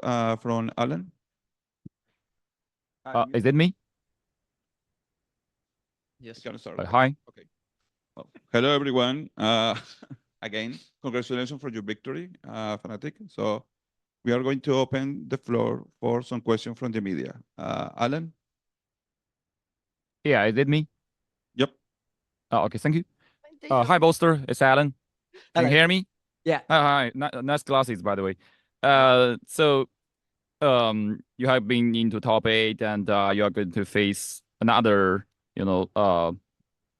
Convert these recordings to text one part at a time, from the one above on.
from Alan. Is it me? Yes. Can start. Hi. Okay. Well, hello, everyone. Again, congratulations for your victory, Fnatic. So we are going to open the floor for some questions from the media. Alan? Yeah, is it me? Yep. Okay, thank you. Hi, Bolster. It's Alan. Can you hear me? Yeah. Hi. Nice glasses, by the way. So you have been into top 8 and you are going to face another, one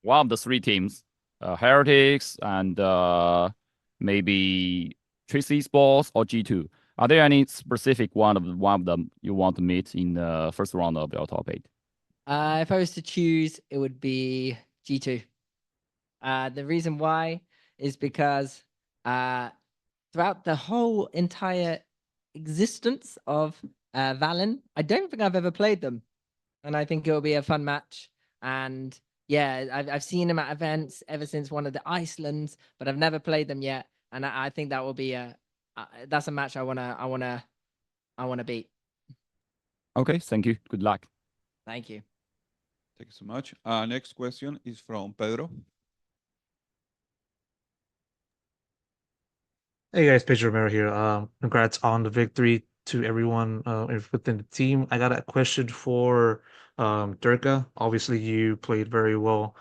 of the 3 teams, Heretics and maybe KRU Esports or G2. Are there any specific one of them you want to meet in the first round of your top 8? If I was to choose, it would be G2. The reason why is because throughout the whole entire existence of Valen, I don't think I've ever played them, and I think it'll be a fun match. And yeah, I've seen them at events ever since one of the Icelands, but I've never played them yet. And I think that will be that's a match I wanna beat. Okay, thank you. Good luck. Thank you. Thank you so much. Next question is from Pedro. Hey guys, Pedro Romero here. Congrats on the victory to everyone within the team. I got a question for Durka. Obviously, you played very well,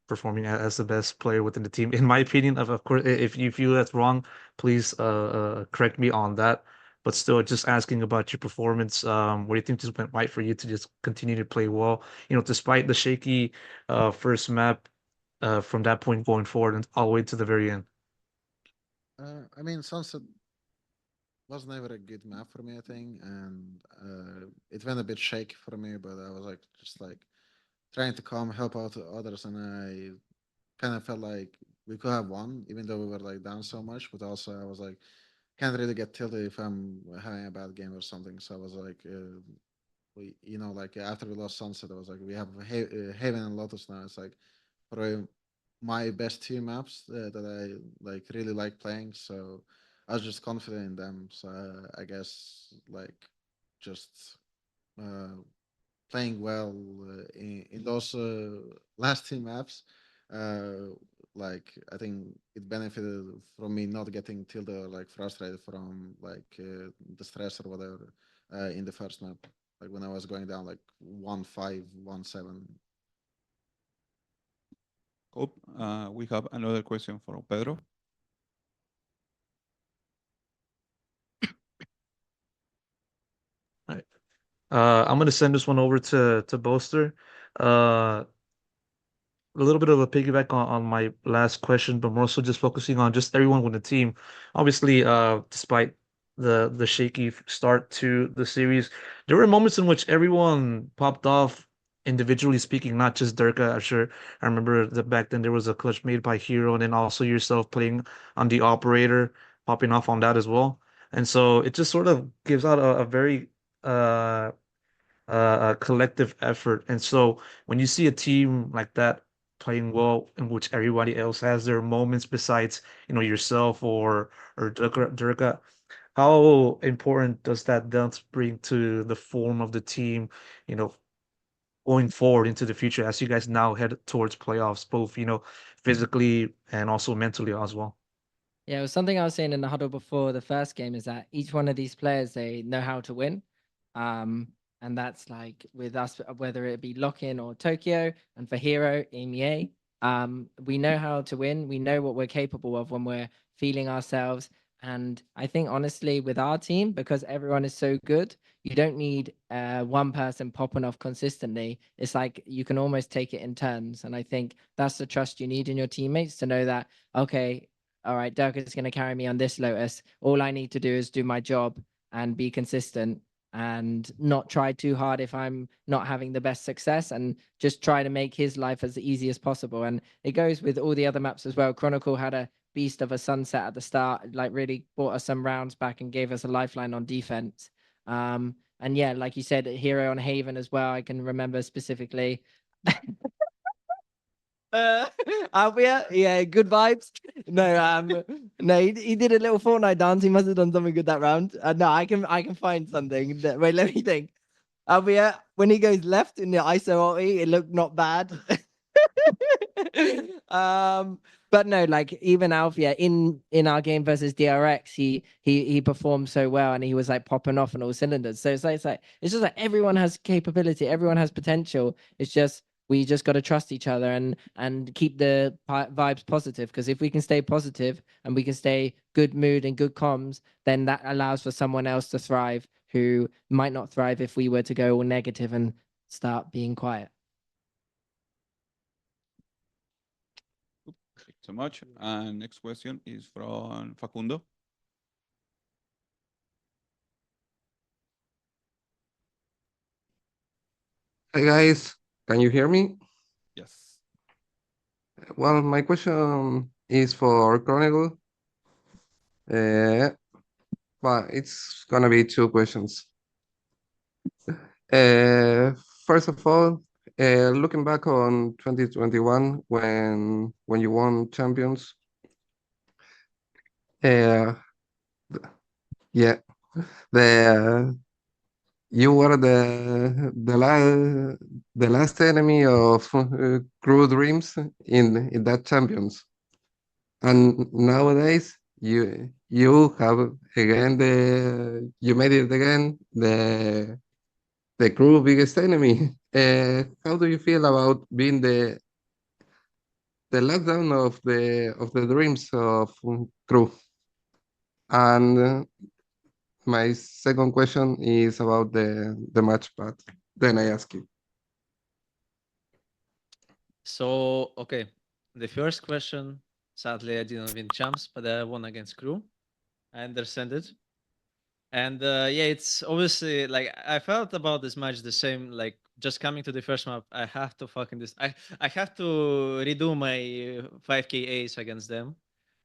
performing as the best player within the team. In my opinion, of course, if you feel that's wrong, please correct me on that. But still, just asking about your performance. What do you think just went right for you to just continue to play well? Despite the shaky first map, from that point going forward and all the way to the very end. I mean, Sunset was never a good map for me, I think, and it went a bit shaky for me. But I was like, just like trying to help out others, and I kind of felt like we could have won, even though we were like down so much. But also, I was like, can't really get tilted if I'm having a bad game or something. So I was like, like after we lost Sunset, I was like, we have Haven and Lotus now. It's like probably my best 2 maps that I like really like playing. So I was just confident in them. So I guess like just playing well in those last 2 maps. Like I think it benefited from me not getting tilted or like frustrated from like the stress or whatever in the first map. Like when I was going down like 1-5, 1-7. Cool. We have another question from Pedro. All right. I'm gonna send this one over to Boaster. A little bit of a piggyback on my last question, but more so just focusing on just everyone with the team. Obviously, despite the shaky start to the series, there were moments in which everyone popped off individually speaking, not just Durka. I'm sure I remember that back then there was a clutch made by Hero, and then also yourself playing on the operator, popping off on that as well. And so it just sort of gives out a very a collective effort. And so when you see a team like that playing well, in which everybody else has their moments besides yourself or Durga, how important does that dance bring to the form of the team, you know, going forward into the future as you guys now head towards playoffs, both physically and also mentally as well? Yeah, it was something I was saying in the huddle before the first game is that each one of these players, they know how to win. And that's like with us, whether it be Lock-in or Tokyo, and for Hero, EMEA, we know how to win. We know what we're capable of when we're feeling ourselves. And I think honestly, with our team, because everyone is so good, you don't need one person popping off consistently. It's like you can almost take it in turns. And I think that's the trust you need in your teammates to know that, okay, all right, Dirk is going to carry me on this Lotus. All I need to do is do my job and be consistent and not try too hard if I'm not having the best success, and just try to make his life as easy as possible. And it goes with all the other maps as well. Chronicle had a beast of a sunset at the start, like really brought us some rounds back and gave us a lifeline on defense. And yeah, like you said, Hero on Haven as well. I can remember specifically. Yeah, good vibes. No, he did a little Fortnite dance. He must have done something good that round. No, I can find something. Wait, let me think. When he goes left in the ISO ulti, it looked not bad. But no, like even Alfia in our game versus DRX, he performed so well and he was like popping off on all cylinders. So it's just like everyone has capability, everyone has potential. It's just we just got to trust each other and keep the vibes positive, because if we can stay positive and we can stay good mood and good comms, then that allows for someone else to thrive who might not thrive if we were to go all negative and start being quiet. Thank you so much. And next question is from Facundo. Hi guys, can you hear me? Yes. Well, my question is for Chronicle, uh, but it's gonna be two questions. Uh, First of all, looking back on 2021 when you won champions, uh, yeah, the you were the last enemy of Crew Dreams in that champions. And nowadays, you have again you made it again the crew biggest enemy. How do you feel about being the lockdown of the dreams of crew? And my second question is about the match path. Then I ask you. So, okay. The first question, sadly, I didn't win champs, but I won against crew. I understand it. And yeah, it's obviously like I felt about this match the same. Like just coming to the first map, I have to fucking this. I have to redo my 5k ace against them.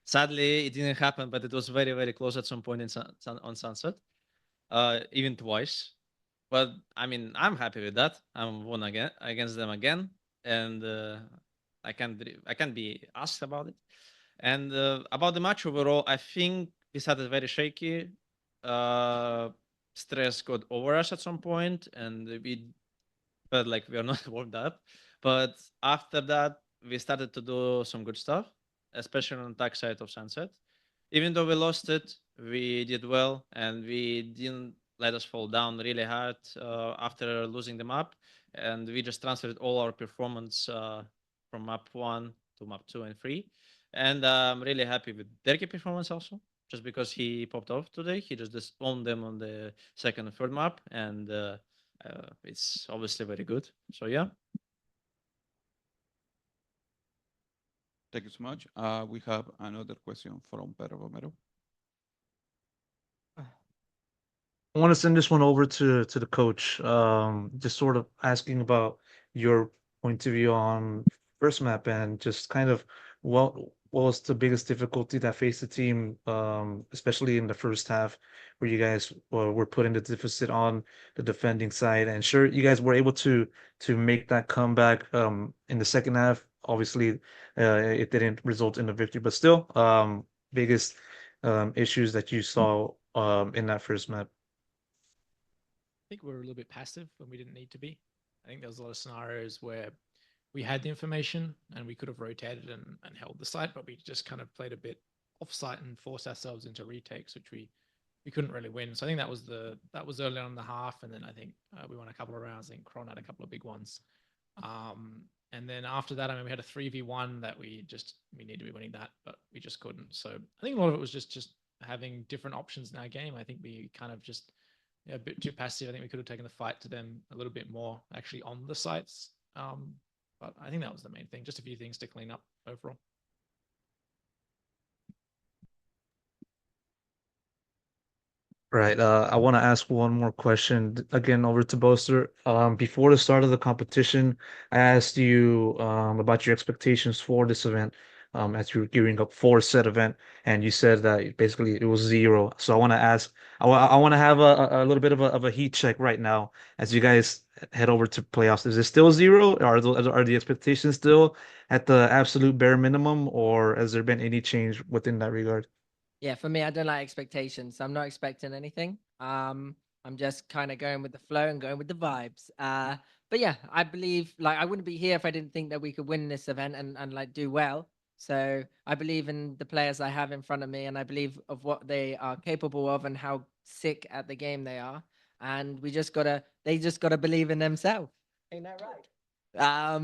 Sadly, it didn't happen, but it was very close at some point on Sunset, even twice. But I mean, I'm happy with that. I'm won again against them again, and I can't be asked about it. And about the match overall, I think we started very shaky. Uh, Stress got over us at some point, and we felt like we are not warmed up. But after that, we started to do some good stuff, especially on the attack side of Sunset. Even though we lost it, we did well, and we didn't let us fall down really hard after losing the map. And we just transferred all our performance from map 1 to map 2 and 3. And I'm really happy with Derki performance also, just because he popped off today. He just owned them on the second and third map, and it's obviously very good. So yeah. Thank you so much. We have another question from Pedro Romero. I want to send this one over to the coach. Just sort of asking about your point of view on first map and just kind of what was the biggest difficulty that faced the team, especially in the first half, where you guys were putting the deficit on the defending side. And sure, you guys were able to make that comeback in the second half. Obviously, it didn't result in a victory, but still, biggest issues that you saw in that first map. I think we were a little bit passive when we didn't need to be. I think there was a lot of scenarios where we had the information and we could have rotated and held the site, but we just kind of played a bit off site and forced ourselves into retakes, which we couldn't really win. So I think that was early on in the half, and then I think we won a couple of rounds. I think Kron had a couple of big ones. And then after that, I mean, we had a 3v1 that we need to be winning that, but we just couldn't. So I think a lot of it was just having different options in our game. I think we kind of just a bit too passive. I think we could have taken the fight to them a little bit more actually on the sites. But I think that was the main thing. Just a few things to clean up overall. Right. I want to ask one more question again over to Boaster. Before the start of the competition, I asked you about your expectations for this event. as you were gearing up for said event, and you said that basically it was 0. So I want to ask, I want to have a little bit of a heat check right now as you guys head over to playoffs. Is it still 0? Are the expectations still at the absolute bare minimum, or has there been any change within that regard? Yeah, for me, I don't like expectations. I'm not expecting anything. I'm just kind of going with the flow and going with the vibes. But yeah, I believe like I wouldn't be here if I didn't think that we could win this event and like do well. So I believe in the players I have in front of me, and I believe of what they are capable of and how sick at the game they are. And they just gotta believe in themselves. Ain't that right?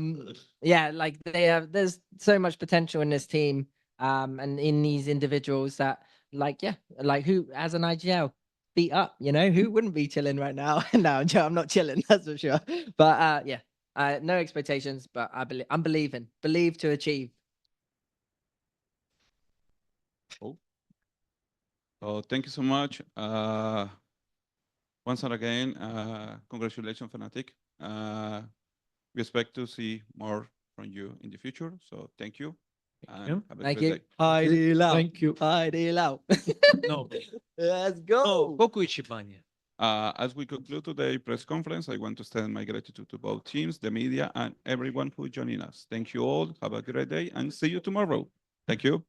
Yeah, like there's so much potential in this team, and in these individuals that like, yeah, like who as an IGL beat up, who wouldn't be chilling right now? No, Joe, I'm not chilling, that's for sure. But yeah, no expectations, but I'm believe to achieve. Oh. So thank you so much. Once again, congratulations, Fnatic. We expect to see more from you in the future. So thank you. Thank And you. have a Thank great you. day. Heidi Lau. Thank you. Heidi Lau. No. Let's go. No, Koku Ichibanya. As we conclude today's press conference, I want to extend my gratitude to both teams, the media, and everyone who joined us. Thank you all. Have a great day and see you tomorrow. Thank you.